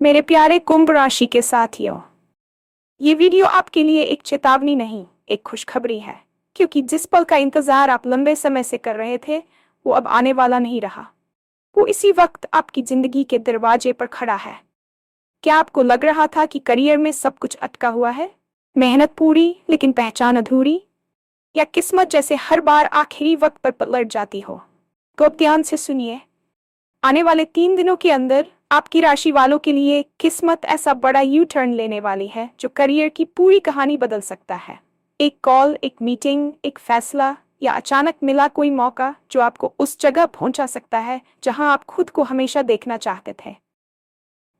मेरे प्यारे कुंभ राशि के साथियों, ये वीडियो आपके लिए एक चेतावनी नहीं, एक खुशखबरी है। क्योंकि जिस पल का इंतजार आप लंबे समय से कर रहे थे, वो अब आने वाला नहीं रहा। वो इसी वक्त आपकी जिंदगी के दरवाजे पर खड़ा है। क्या आपको लग रहा था कि करियर में सब कुछ अटका हुआ है? मेहनत पूरी लेकिन पहचान अधूरी? या किस्मत जैसे हर बार आखिरी वक्त पर पलट जाती हो? तो अब ध्यान से सुनिए। आने वाले 3 दिनों के अंदर आपकी राशि वालों के लिए किस्मत ऐसा बड़ा यू टर्न लेने वाली है जो करियर की पूरी कहानी बदल सकता है। एक कॉल, एक मीटिंग, एक फैसला या अचानक मिला कोई मौका जो आपको उस जगह पहुंचा सकता है जहां आप खुद को हमेशा देखना चाहते थे।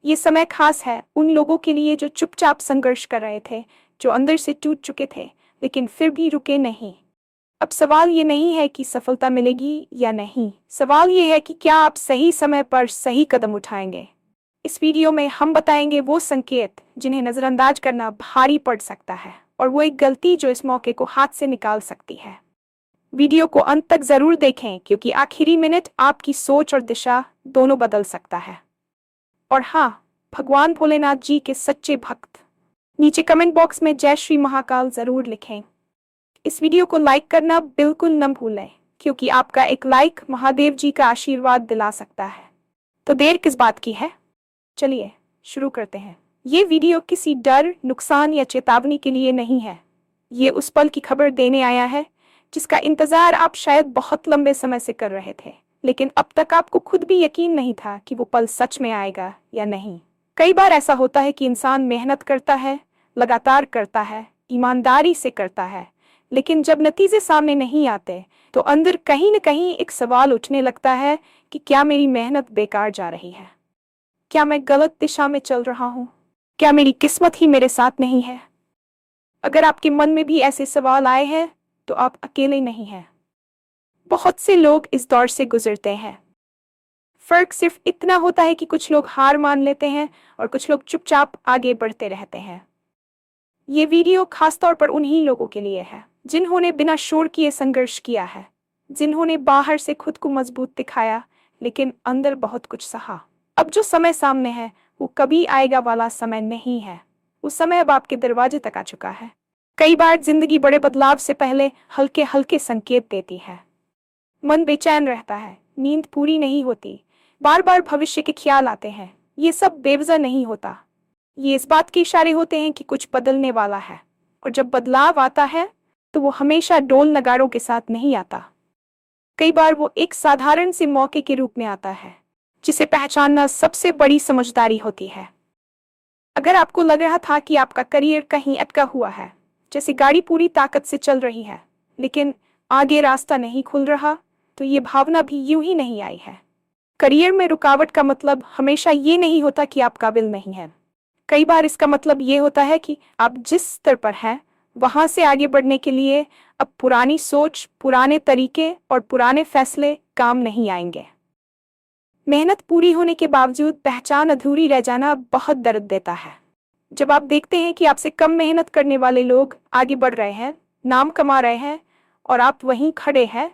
ये समय खास है उन लोगों के लिए जो चुपचाप संघर्ष कर रहे थे, जो अंदर से टूट चुके थे लेकिन फिर भी रुके नहीं। अब सवाल ये नहीं है कि सफलता मिलेगी या नहीं, सवाल ये है कि क्या आप सही समय पर सही कदम उठाएंगे। इस वीडियो में हम बताएंगे वो संकेत जिन्हें नजरअंदाज करना भारी पड़ सकता है, और वो एक गलती जो इस मौके को हाथ से निकाल सकती है। वीडियो को अंत तक जरूर देखें क्योंकि आखिरी मिनट आपकी सोच और दिशा दोनों बदल सकता है। और हाँ, भगवान भोलेनाथ जी के सच्चे भक्त नीचे कमेंट बॉक्स में जय श्री महाकाल जरूर लिखें। इस वीडियो को लाइक करना बिल्कुल न भूलें क्योंकि आपका एक लाइक महादेव जी का आशीर्वाद दिला सकता है। तो देर किस बात की है, चलिए शुरू करते हैं। ये वीडियो किसी डर, नुकसान या चेतावनी के लिए नहीं है। ये उस पल की खबर देने आया है जिसका इंतजार आप शायद बहुत लंबे समय से कर रहे थे, लेकिन अब तक आपको खुद भी यकीन नहीं था कि वो पल सच में आएगा या नहीं। कई बार ऐसा होता है कि इंसान मेहनत करता है, लगातार करता है, ईमानदारी से करता है, लेकिन जब नतीजे सामने नहीं आते तो अंदर कहीं न कहीं एक सवाल उठने लगता है कि क्या मेरी मेहनत बेकार जा रही है? क्या मैं गलत दिशा में चल रहा हूँ? क्या मेरी किस्मत ही मेरे साथ नहीं है? अगर आपके मन में भी ऐसे सवाल आए हैं तो आप अकेले नहीं हैं। बहुत से लोग इस दौर से गुजरते हैं। फर्क सिर्फ इतना होता है कि कुछ लोग हार मान लेते हैं और कुछ लोग चुपचाप आगे बढ़ते रहते हैं। ये वीडियो खासतौर पर उन्हीं लोगों के लिए है जिन्होंने बिना शोर किए संघर्ष किया है, जिन्होंने बाहर से खुद को मजबूत दिखाया लेकिन अंदर बहुत कुछ सहा। अब जो समय सामने है वो कभी आएगा वाला समय नहीं है, वो समय अब आपके दरवाजे तक आ चुका है। कई बार जिंदगी बड़े बदलाव से पहले हल्के हल्के संकेत देती है। मन बेचैन रहता है, नींद पूरी नहीं होती, बार बार भविष्य के ख्याल आते हैं। ये सब बेवजह नहीं होता, ये इस बात के इशारे होते हैं कि कुछ बदलने वाला है। और जब बदलाव आता है तो वो हमेशा ढोल नगाड़ों के साथ नहीं आता। कई बार वो एक साधारण से मौके के रूप में आता है जिसे पहचानना सबसे बड़ी समझदारी होती है। अगर आपको लग रहा था कि आपका करियर कहीं अटका हुआ है, जैसे गाड़ी पूरी ताकत से चल रही है लेकिन आगे रास्ता नहीं खुल रहा, तो ये भावना भी यूं ही नहीं आई है। करियर में रुकावट का मतलब हमेशा ये नहीं होता कि आप काबिल नहीं हैं। कई बार इसका मतलब ये होता है कि आप जिस स्तर पर हैं वहां से आगे बढ़ने के लिए अब पुरानी सोच, पुराने तरीके और पुराने फैसले काम नहीं आएंगे। मेहनत पूरी होने के बावजूद पहचान अधूरी रह जाना बहुत दर्द देता है। जब आप देखते हैं कि आपसे कम मेहनत करने वाले लोग आगे बढ़ रहे हैं, नाम कमा रहे हैं और आप वहीं खड़े हैं,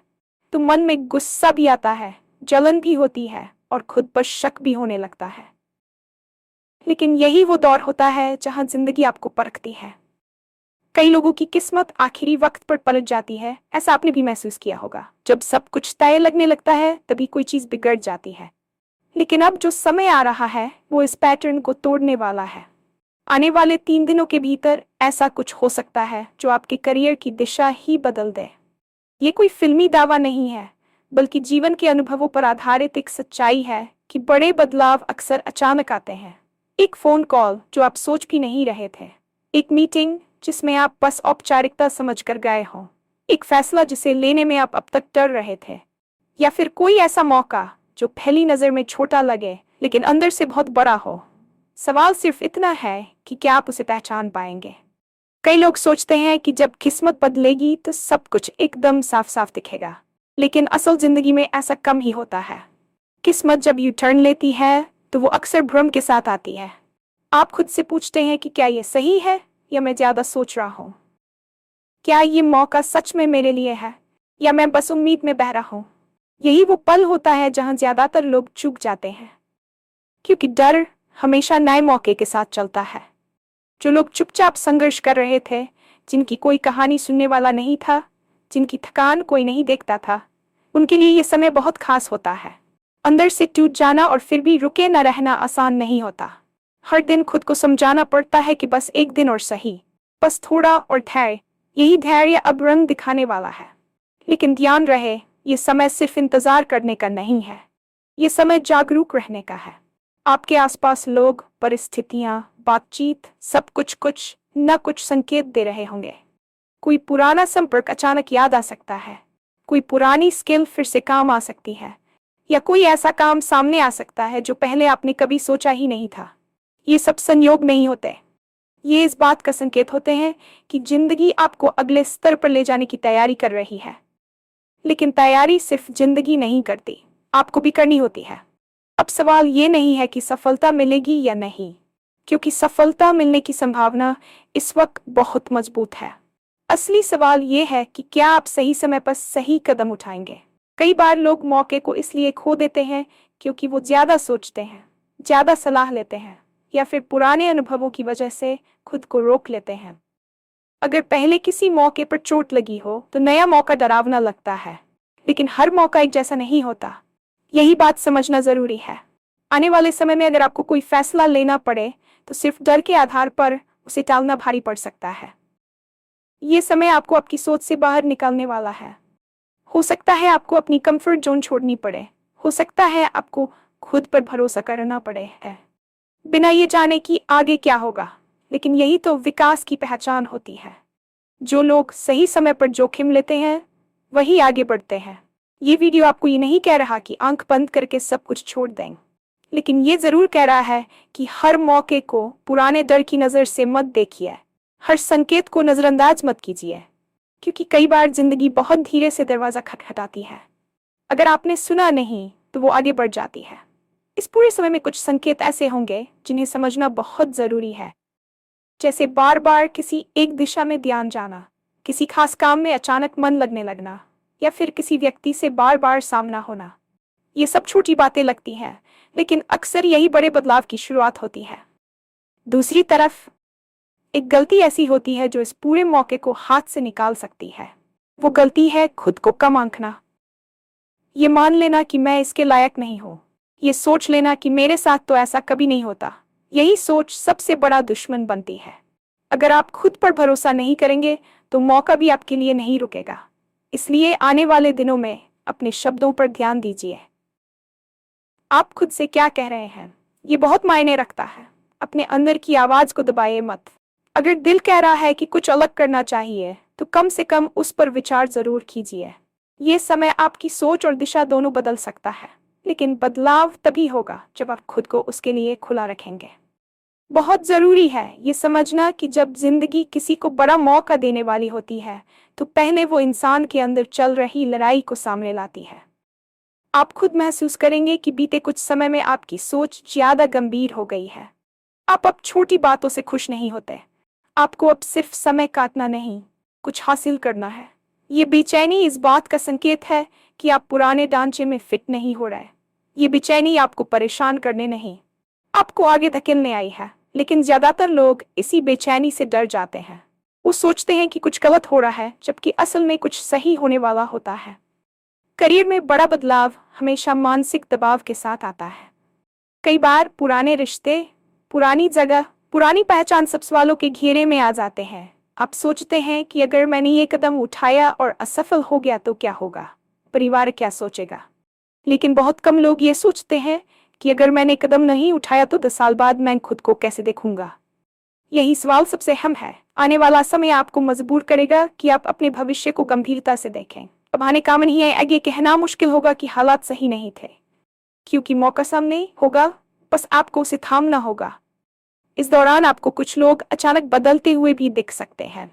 तो मन में गुस्सा भी आता है, जलन भी होती है और खुद पर शक भी होने लगता है। लेकिन यही वो दौर होता है जहां जिंदगी आपको परखती है। कई लोगों की किस्मत आखिरी वक्त पर पलट जाती है, ऐसा आपने भी महसूस किया होगा। जब सब कुछ तय लगने लगता है तभी कोई चीज बिगड़ जाती है। लेकिन अब जो समय आ रहा है वो इस पैटर्न को तोड़ने वाला है। आने वाले 3 दिनों के भीतर ऐसा कुछ हो सकता है जो आपके करियर की दिशा ही बदल दे। ये कोई फिल्मी दावा नहीं है, बल्कि जीवन के अनुभवों पर आधारित एक सच्चाई है कि बड़े बदलाव अक्सर अचानक आते हैं। एक फोन कॉल जो आप सोच भी नहीं रहे थे, एक मीटिंग जिसमें आप बस औपचारिकता समझकर गए हों, एक फैसला जिसे लेने में आप अब तक डर रहे थे, या फिर कोई ऐसा मौका जो पहली नजर में छोटा लगे लेकिन अंदर से बहुत बड़ा हो। सवाल सिर्फ इतना है कि क्या आप उसे पहचान पाएंगे। कई लोग सोचते हैं कि जब किस्मत बदलेगी तो सब कुछ एकदम साफ साफ दिखेगा, लेकिन असल जिंदगी में ऐसा कम ही होता है। किस्मत जब यू टर्न लेती है तो वो अक्सर भ्रम के साथ आती है। आप खुद से पूछते हैं कि क्या ये सही है या मैं ज्यादा सोच रहा हूँ? क्या ये मौका सच में मेरे लिए है या मैं बस उम्मीद में बह रहा हूँ? यही वो पल होता है जहां ज्यादातर लोग चूक जाते हैं, क्योंकि डर, हमेशा नए मौके के साथ चलता है। जो लोग चुपचाप संघर्ष कर रहे थे, जिनकी कोई कहानी सुनने वाला नहीं था, जिनकी थकान कोई नहीं देखता था, उनके लिए ये समय बहुत खास होता है। अंदर से टूट जाना और फिर भी रुके न रहना आसान नहीं होता। हर दिन खुद को समझाना पड़ता है कि बस एक दिन और सही, बस थोड़ा और धैर्य। यही धैर्य अब रंग दिखाने वाला है। लेकिन ध्यान रहे, ये समय सिर्फ इंतजार करने का नहीं है, ये समय जागरूक रहने का है। आपके आसपास लोग, परिस्थितियां, बातचीत, सब कुछ न कुछ संकेत दे रहे होंगे। कोई पुराना संपर्क अचानक याद आ सकता है, कोई पुरानी स्किल फिर से काम आ सकती है, या कोई ऐसा काम सामने आ सकता है जो पहले आपने कभी सोचा ही नहीं था। ये सब संयोग नहीं होते, ये इस बात का संकेत होते हैं कि जिंदगी आपको अगले स्तर पर ले जाने की तैयारी कर रही है। लेकिन तैयारी सिर्फ जिंदगी नहीं करती, आपको भी करनी होती है। अब सवाल ये नहीं है कि सफलता मिलेगी या नहीं, क्योंकि सफलता मिलने की संभावना इस वक्त बहुत मजबूत है। असली सवाल ये है कि क्या आप सही समय पर सही कदम उठाएंगे। कई बार लोग मौके को इसलिए खो देते हैं क्योंकि वो ज्यादा सोचते हैं, ज्यादा सलाह लेते हैं, या फिर पुराने अनुभवों की वजह से खुद को रोक लेते हैं। अगर पहले किसी मौके पर चोट लगी हो तो नया मौका डरावना लगता है, लेकिन हर मौका एक जैसा नहीं होता। यही बात समझना जरूरी है। आने वाले समय में अगर आपको कोई फैसला लेना पड़े तो सिर्फ डर के आधार पर उसे टालना भारी पड़ सकता है। ये समय आपको आपकी सोच से बाहर निकालने वाला है। हो सकता है आपको अपनी कंफर्ट जोन छोड़नी पड़े, हो सकता है आपको खुद पर भरोसा करना पड़े है, बिना ये जाने कि आगे क्या होगा। लेकिन यही तो विकास की पहचान होती है। जो लोग सही समय पर जोखिम लेते हैं वही आगे बढ़ते हैं। ये वीडियो आपको ये नहीं कह रहा कि आंख बंद करके सब कुछ छोड़ दें, लेकिन ये जरूर कह रहा है कि हर मौके को पुराने डर की नजर से मत देखिए, हर संकेत को नजरअंदाज मत कीजिए, क्योंकि कई बार जिंदगी बहुत धीरे से दरवाजा खटखटाती है। अगर आपने सुना नहीं तो वो आगे बढ़ जाती है। इस पूरे समय में कुछ संकेत ऐसे होंगे जिन्हें समझना बहुत जरूरी है, जैसे बार बार किसी एक दिशा में ध्यान जाना, किसी खास काम में अचानक मन लगने लगना, या फिर किसी व्यक्ति से बार बार सामना होना। ये सब छोटी बातें लगती हैं, लेकिन अक्सर यही बड़े बदलाव की शुरुआत होती है। दूसरी तरफ एक गलती ऐसी होती है जो इस पूरे मौके को हाथ से निकाल सकती है। वो गलती है खुद को कम आंकना। ये मान लेना कि मैं इसके लायक नहीं हूँ, ये सोच लेना कि मेरे साथ तो ऐसा कभी नहीं होता। यही सोच सबसे बड़ा दुश्मन बनती है। अगर आप खुद पर भरोसा नहीं करेंगे तो मौका भी आपके लिए नहीं रुकेगा। इसलिए आने वाले दिनों में अपने शब्दों पर ध्यान दीजिए। आप खुद से क्या कह रहे हैं, ये बहुत मायने रखता है। अपने अंदर की आवाज को दबाइए मत। अगर दिल कह रहा है कि कुछ अलग करना चाहिए तो कम से कम उस पर विचार जरूर कीजिए। ये समय आपकी सोच और दिशा दोनों बदल सकता है, लेकिन बदलाव तभी होगा जब आप खुद को उसके लिए खुला रखेंगे। बहुत जरूरी है ये समझना कि जब जिंदगी किसी को बड़ा मौका देने वाली होती है तो पहले वो इंसान के अंदर चल रही लड़ाई को सामने लाती है। आप खुद महसूस करेंगे कि बीते कुछ समय में आपकी सोच ज्यादा गंभीर हो गई है। आप अब छोटी बातों से खुश नहीं होते। आपको अब सिर्फ समय काटना नहीं, कुछ हासिल करना है। ये बेचैनी इस बात का संकेत है कि आप पुराने ढांचे में फिट नहीं हो रहे। ये बेचैनी आपको परेशान करने नहीं, आपको आगे धकेलने आई है। लेकिन ज्यादातर लोग इसी बेचैनी से डर जाते हैं। वो सोचते हैं कि कुछ गलत हो रहा है, जबकि असल में कुछ सही होने वाला होता है। करियर में बड़ा बदलाव हमेशा मानसिक दबाव के साथ आता है। कई बार पुराने रिश्ते, पुरानी जगह, पुरानी पहचान सब सवालों के घेरे में आ जाते हैं। आप सोचते हैं कि अगर मैंने ये कदम उठाया और असफल हो गया तो क्या होगा, परिवार क्या सोचेगा। लेकिन बहुत कम लोग ये सोचते हैं कि अगर मैंने कदम नहीं उठाया तो 10 साल बाद मैं खुद को कैसे देखूंगा। यही सवाल सबसे अहम है। आने वाला समय आपको मजबूर करेगा कि आप अपने भविष्य को गंभीरता से देखें। अब आने का मन ही है, आगे कहना मुश्किल होगा कि हालात सही नहीं थे, क्योंकि मौका सामने होगा, बस आपको उसे थामना होगा। इस दौरान आपको कुछ लोग अचानक बदलते हुए भी दिख सकते हैं।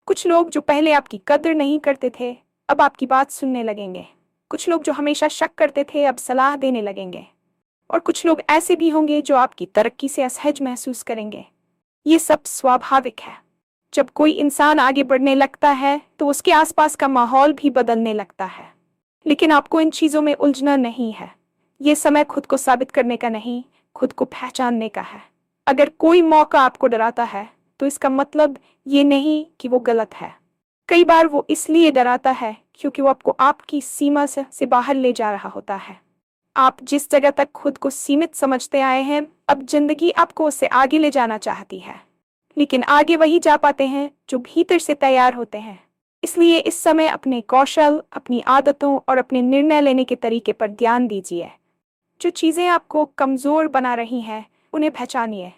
कुछ लोग जो पहले आपकी कदर नहीं करते थे अब आपकी बात सुनने लगेंगे। कुछ लोग जो हमेशा शक करते थे अब सलाह देने लगेंगे। और कुछ लोग ऐसे भी होंगे जो आपकी तरक्की से असहज महसूस करेंगे। ये सब स्वाभाविक है। जब कोई इंसान आगे बढ़ने लगता है तो उसके आसपास का माहौल भी बदलने लगता है। लेकिन आपको इन चीजों में उलझना नहीं है। ये समय खुद को साबित करने का नहीं, खुद को पहचानने का है। अगर कोई मौका आपको डराता है तो इसका मतलब ये नहीं कि वो गलत है। कई बार वो इसलिए डराता है क्योंकि वो आपको आपकी सीमा से बाहर ले जा रहा होता है। आप जिस जगह तक खुद को सीमित समझते आए हैं, अब जिंदगी आपको उससे आगे ले जाना चाहती है। लेकिन आगे वही जा पाते हैं जो भीतर से तैयार होते हैं। इसलिए इस समय अपने कौशल, अपनी आदतों और अपने निर्णय लेने के तरीके पर ध्यान दीजिए। जो चीजें आपको कमजोर बना रही हैं, उन्हें पहचानिए,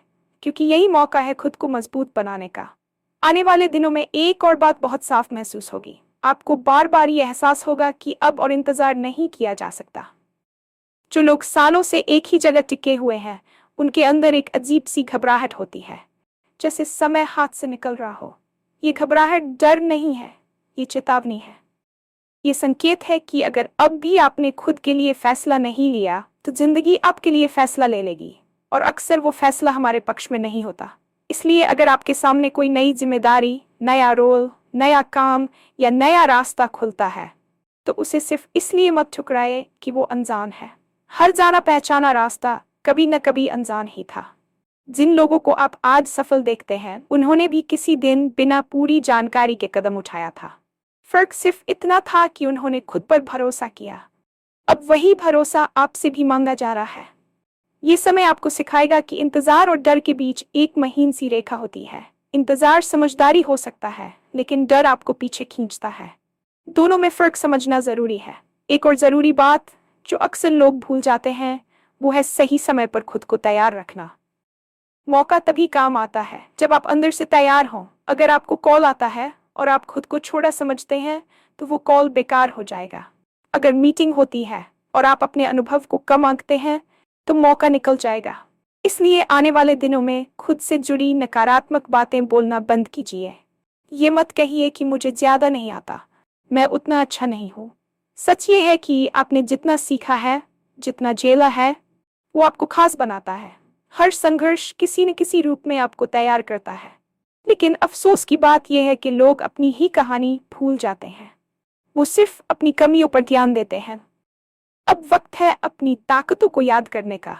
क्योंकि यही मौका है खुद को मजबूत बनाने का। आने वाले दिनों में एक और बात बहुत साफ महसूस होगी। आपको बार बार ये एहसास होगा कि अब और इंतजार नहीं किया जा सकता। जो लोग सालों से एक ही जगह टिके हुए हैं, उनके अंदर एक अजीब सी घबराहट होती है, जैसे समय हाथ से निकल रहा हो। ये घबराहट डर नहीं है, ये चेतावनी है। ये संकेत है कि अगर अब भी आपने खुद के लिए फैसला नहीं लिया, तो जिंदगी आपके लिए फैसला ले लेगी, और अक्सर वो फैसला हमारे पक्ष में नहीं होता। इसलिए अगर आपके सामने कोई नई जिम्मेदारी, नया रोल, नया काम या नया रास्ता खुलता है, तो उसे सिर्फ इसलिए मत ठुकराए कि वो अनजान है। हर जाना पहचाना रास्ता कभी न कभी अनजान ही था। जिन लोगों को आप आज सफल देखते हैं, उन्होंने भी किसी दिन बिना पूरी जानकारी के कदम उठाया था। फर्क सिर्फ इतना था कि उन्होंने खुद पर भरोसा किया। अब वही भरोसा आपसे भी मांगा जा रहा है। ये समय आपको सिखाएगा कि इंतजार और डर के बीच एक महीन सी रेखा होती है। इंतजार समझदारी हो सकता है, लेकिन डर आपको पीछे खींचता है। दोनों में फर्क समझना जरूरी है। एक और जरूरी बात जो अक्सर लोग भूल जाते हैं, वो है सही समय पर खुद को तैयार रखना। मौका तभी काम आता है जब आप अंदर से तैयार हों। अगर आपको कॉल आता है और आप खुद को छोटा समझते हैं, तो वो कॉल बेकार हो जाएगा। अगर मीटिंग होती है और आप अपने अनुभव को कम आंकते हैं, तो मौका निकल जाएगा। इसलिए आने वाले दिनों में खुद से जुड़ी नकारात्मक बातें बोलना बंद कीजिए। ये मत कहिए कि मुझे ज्यादा नहीं आता, मैं उतना अच्छा नहीं हूँ। सच ये है कि आपने जितना सीखा है, जितना झेला है, वो आपको खास बनाता है। हर संघर्ष किसी न किसी रूप में आपको तैयार करता है। लेकिन अफसोस की बात यह है कि लोग अपनी ही कहानी भूल जाते हैं। वो सिर्फ अपनी कमियों पर ध्यान देते हैं। अब वक्त है अपनी ताकतों को याद करने का।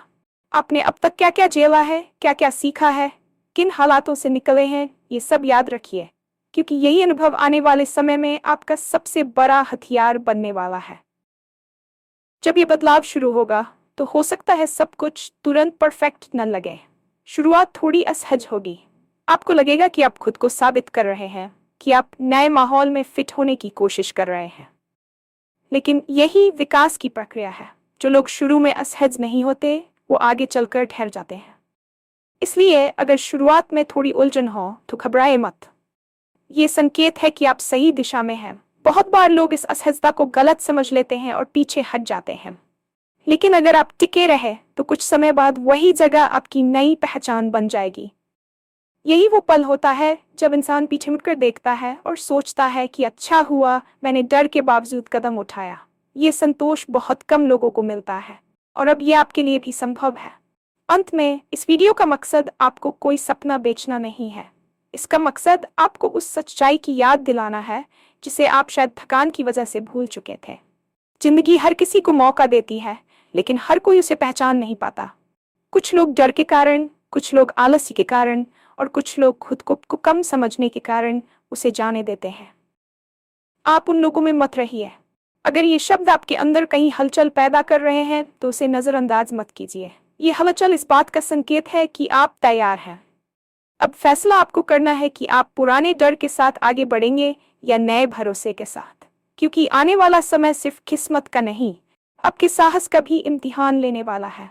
आपने अब तक क्या क्या झेला है, क्या क्या सीखा है, किन हालातों से निकले हैं, ये सब याद रखिए, क्योंकि यही अनुभव आने वाले समय में आपका सबसे बड़ा हथियार बनने वाला है। जब ये बदलाव शुरू होगा, तो हो सकता है सब कुछ तुरंत परफेक्ट न लगे। शुरुआत थोड़ी असहज होगी। आपको लगेगा कि आप खुद को साबित कर रहे हैं, कि आप नए माहौल में फिट होने की कोशिश कर रहे हैं। लेकिन यही विकास की प्रक्रिया है। जो लोग शुरू में असहज नहीं होते, वो आगे चलकर ठहर जाते हैं। इसलिए अगर शुरुआत में थोड़ी उलझन हो, तो घबराए मत। ये संकेत है कि आप सही दिशा में हैं। बहुत बार लोग इस असहजता को गलत समझ लेते हैं और पीछे हट जाते हैं। लेकिन अगर आप टिके रहे, तो कुछ समय बाद वही जगह आपकी नई पहचान बन जाएगी। यही वो पल होता है जब इंसान पीछे मुड़कर देखता है और सोचता है कि अच्छा हुआ मैंने डर के बावजूद कदम उठाया। ये संतोष बहुत कम लोगों को मिलता है, और अब ये आपके लिए भी संभव है। अंत में इस वीडियो का मकसद आपको कोई सपना बेचना नहीं है। इसका मकसद आपको उस सच्चाई की याद दिलाना है जिसे आप शायद थकान की वजह से भूल चुके थे। जिंदगी हर किसी को मौका देती है, लेकिन हर कोई उसे पहचान नहीं पाता। कुछ लोग डर के कारण, कुछ लोग आलस्य के कारण, और कुछ लोग खुद को कम समझने के कारण उसे जाने देते हैं। आप उन लोगों में मत रहिए। अगर ये शब्द आपके अंदर कहीं हलचल पैदा कर रहे हैं, तो उसे नजरअंदाज मत कीजिए। ये हलचल इस बात का संकेत है कि आप तैयार हैं। अब फैसला आपको करना है कि आप पुराने डर के साथ आगे बढ़ेंगे या नए भरोसे के साथ, क्योंकि आने वाला समय सिर्फ किस्मत का नहीं, आपके साहस का भी इम्तिहान लेने वाला है।